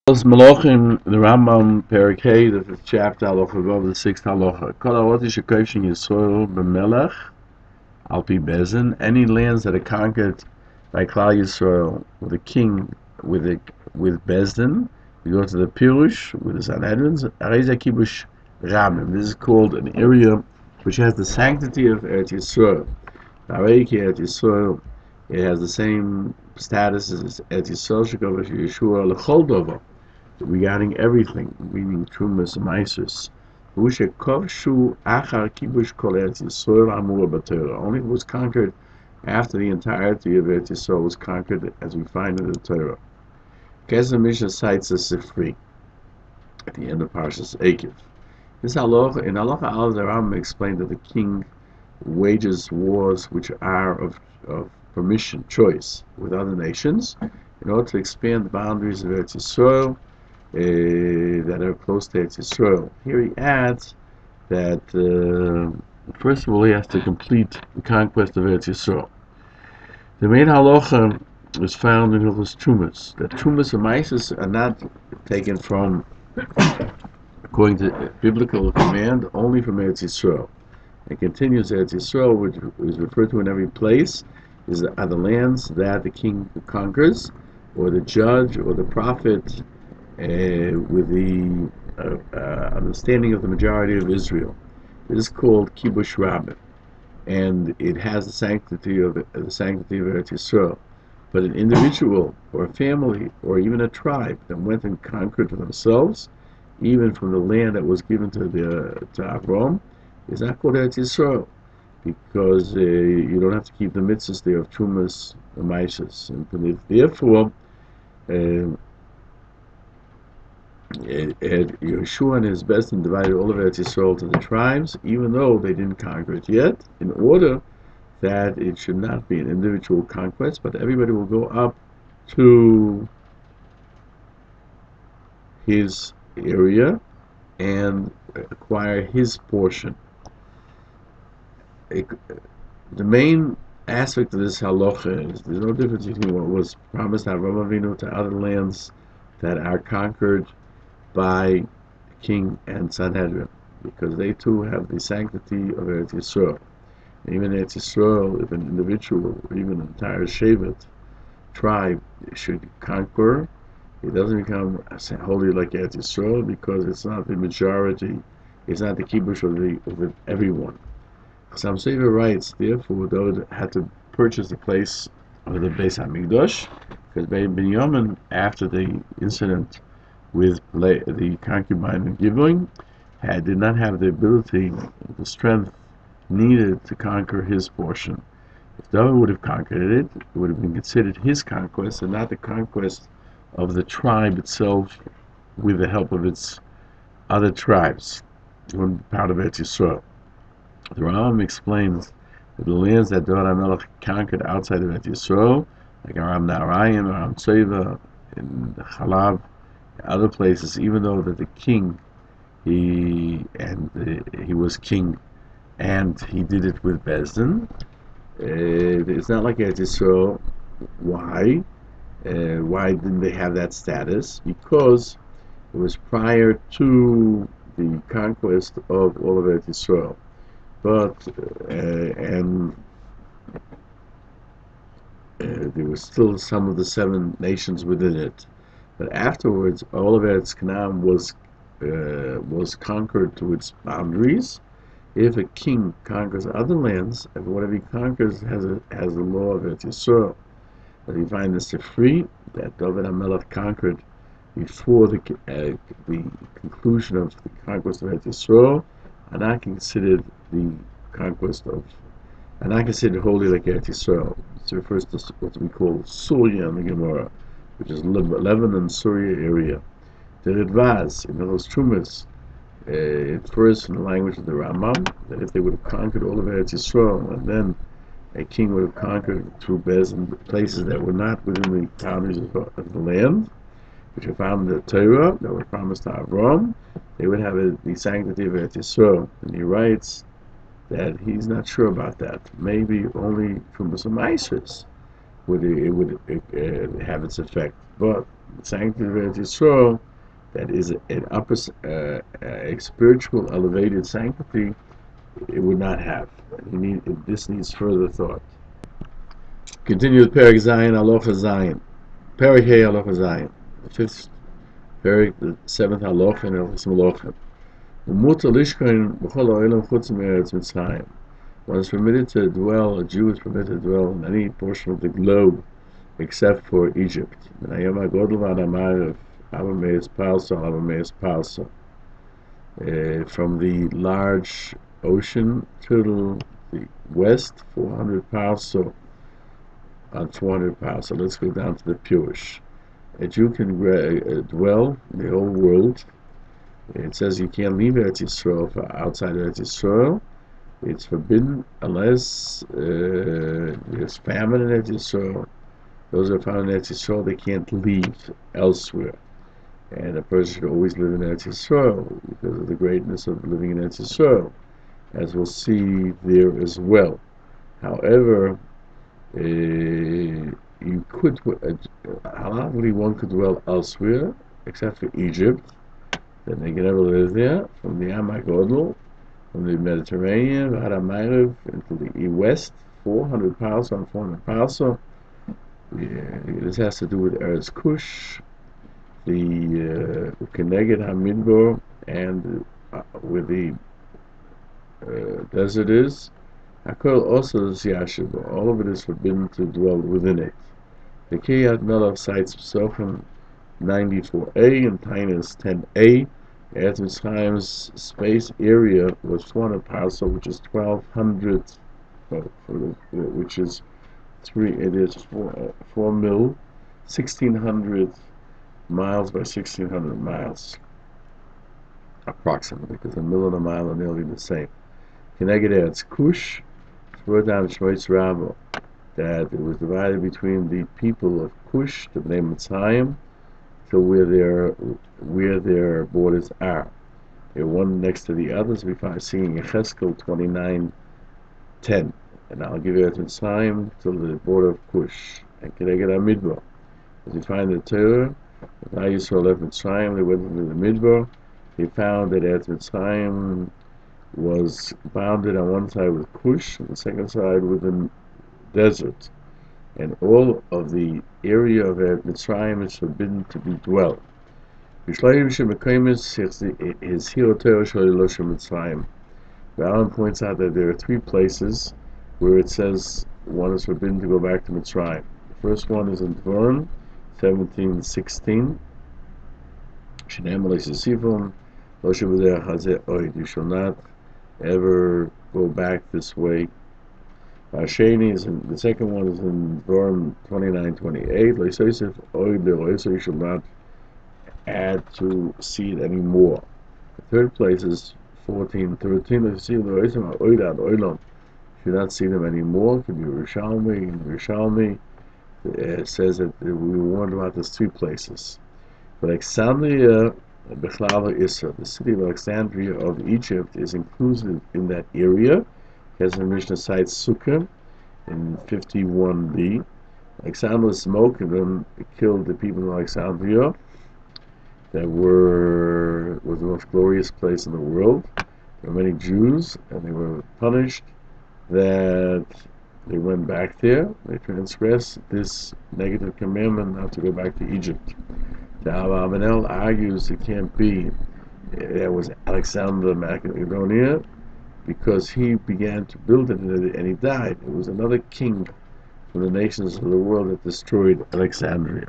Melochim, the Rambam, Perek Hey, that is chapter Halacha above the sixth Halacha. Kol ha'ot shekoshin Yisrael b'melech al pi bezin. Any lands that are conquered by Klal Yisrael with a king, with Bezdin, we go to the Peirush with the Sanhedrin. Areza kibush Rabim. This is called an area which has the sanctity of Eretz Yisrael. Rae Gann Yisrael, it has the same status as Eretz Yisrael. Shekovash Yeshua l'chol dover, regarding everything, meaning Trumas and Isis. Only it was conquered after the entirety of Eretz Yisrael was conquered, as we find in the Torah. Kesem Mishnah cites a Sifri at the end of Parshas Ekev. This Halacha, in Halacha Al, the Rambam explained that the king wages wars which are of permission, choice, with other nations, in order to expand the boundaries of Eretz Yisrael, that are close to Eretz Yisrael. Here he adds that first of all he has to complete the conquest of Eretz Yisrael. The main halacha is found in Hilchos Trumas, that Trumas and Isis are not taken from, according to biblical command, only from Eretz Yisrael. It continues Eretz Yisrael, which is referred to in every place, are the lands that the king conquers, or the judge, or the prophet, with the understanding of the majority of Israel. This is called Kibush Rabim, and it has the sanctity of Eretz Yisrael. But an individual, or a family, or even a tribe that went and conquered for themselves, even from the land that was given to Avram, is not called Eretz Yisrael, because you don't have to keep the mitzvahs there of Trumas and Maises, and therefore. Yeshua and his Bezdin divided all of Eretz Yisrael to the tribes, even though they didn't conquer it yet, in order that it should not be an individual conquest, but everybody will go up to his area and acquire his portion. The main aspect of this halacha is there's no difference between what was promised Avram Avinu to other lands that are conquered by king and Sanhedrin, because they too have the sanctity of Eretz Yisrael. Even Eretz Yisrael, if an individual or even an entire Shevet tribe should conquer, it doesn't become holy like Eretz Yisrael, because it's not the majority, it's not the kibush of everyone. Some Sefer writes, therefore, David had to purchase the place of the Beis HaMikdash, because Binyamin, after the incident with the concubine of Givling, did not have the ability, the strength needed to conquer his portion. If David would have conquered it, it would have been considered his conquest and not the conquest of the tribe itself with the help of its other tribes, one part of Eretz Yisrael. The Rambam explains that the lands that David HaMelech conquered outside of Eretz Yisrael, like Aram Naharaim, Aram Tzeva, and Chalav, other places, even though that the king, he was king, and he did it with Bezdin, it's not like Eretz Yisrael. Why? Why didn't they have that status? Because it was prior to the conquest of all of Eretz Yisrael. But there was still some of the 7 nations within it. But afterwards, all of Eretz Canaan was conquered to its boundaries. If a king conquers other lands, and whatever he conquers has the law of Eretz Yisrael. But you find this free that David HaMelech conquered before the conclusion of the conquest of Eretz Yisrael, are not considered holy like Eretz Yisrael. It refers to what we call Syria in the Gemara, which is Lebanon, Syria area. The Ridvaz, in those Trumas, it refers in the language of the Rambam that if they would have conquered all of Eretz Yisrael, and then a king would have conquered through Bezdin places that were not within the boundaries of the land, which are found in the Torah, that were promised to Avram, they would have the sanctity of Eretz Yisrael. And he writes that he's not sure about that. Maybe only from some Isis would it have its effect. But The sanctity of Eretz Yisrael, that is an upper, a spiritual elevated sanctity, it would not have. This needs further thought. Continue with Perek Zayin, Halacha Zayin. Perek Hey, Halacha Zayin. The fifth Perek, the seventh Halacha in Hilchos Melochim. Umutar lishkoin b'chol ha'olam chutz me'eretz Mitzrayim. One is permitted to dwell, a Jew is permitted to dwell in any portion of the globe except for Egypt. From the large ocean to the west, 400 parso on 400 parso. Let's go down to the Peirush. A Jew can dwell in the whole world. It says you can't leave Eretz Yisrael for outside Eretz Yisrael. It's forbidden unless there's famine in Eretz Yisrael. Those who are found in Eretz Yisrael, they can't leave elsewhere. And a person should always live in Eretz Yisrael because of the greatness of living in Eretz Yisrael, as we'll see there as well. However, you could, halachically one could dwell elsewhere, except for Egypt. Then they can never live there. From the Yam HaGodol, from the Mediterranean, Ha'Meir into the west, 400 parso on 400 parso. This has to do with Eretz Kush, the Keneged HaMidbar, and where the desert is. Hakol also is Yashiba. All of it is forbidden to dwell within it. The Kiryat Melech cites Psachim 94a and Tainus 10a. Eretz Mitzrayim's space area was 400 parso, which is 1,200, which is 4 mil, 1,600 miles by 1,600 miles, approximately, because a mil and a mile are nearly the same. Keneged Eretz Kush, it's wrote down in Shmoitz Rabbah that it was divided between the people of Kush, the name Mitzrayim, to where their borders are. They're one next to the others. We find seeing Yecheskel 29:10, and I'll give you Eretz Mitzrayim till the border of Kush and Keneged HaMidbar. As we find the Torah, when Yisrael left Mitzrayim, they went into the Midbar. They found that Eretz Mitzrayim was bounded on one side with Kush, and the second side with the desert. And all of the area of Mitzrayim is forbidden to be dwelt. Rambam points out that there are three places where it says one is forbidden to go back to Mitzrayim. The first one is in Dvarim 17:16. You shall not ever go back this way. Sheni is in, the second one is in Dvarim 29:28. You shall not add to seed anymore. The third place is 14:13. You should not see them anymore. It could be Rishalmi. It says that we warned about these three places. But Alexandria, the city of Alexandria of Egypt, is included in that area. As the Mishnah cites Sukkah in 51b. Alexander smoked and then killed the people of Alexandria. That was the most glorious place in the world. There were many Jews, and they were punished that they went back there. They transgressed this negative commandment not to go back to Egypt. The Ababanel argues it can't be. That was Alexander Macedonia, because he began to build it and he died. It was another king from the nations of the world that destroyed Alexandria.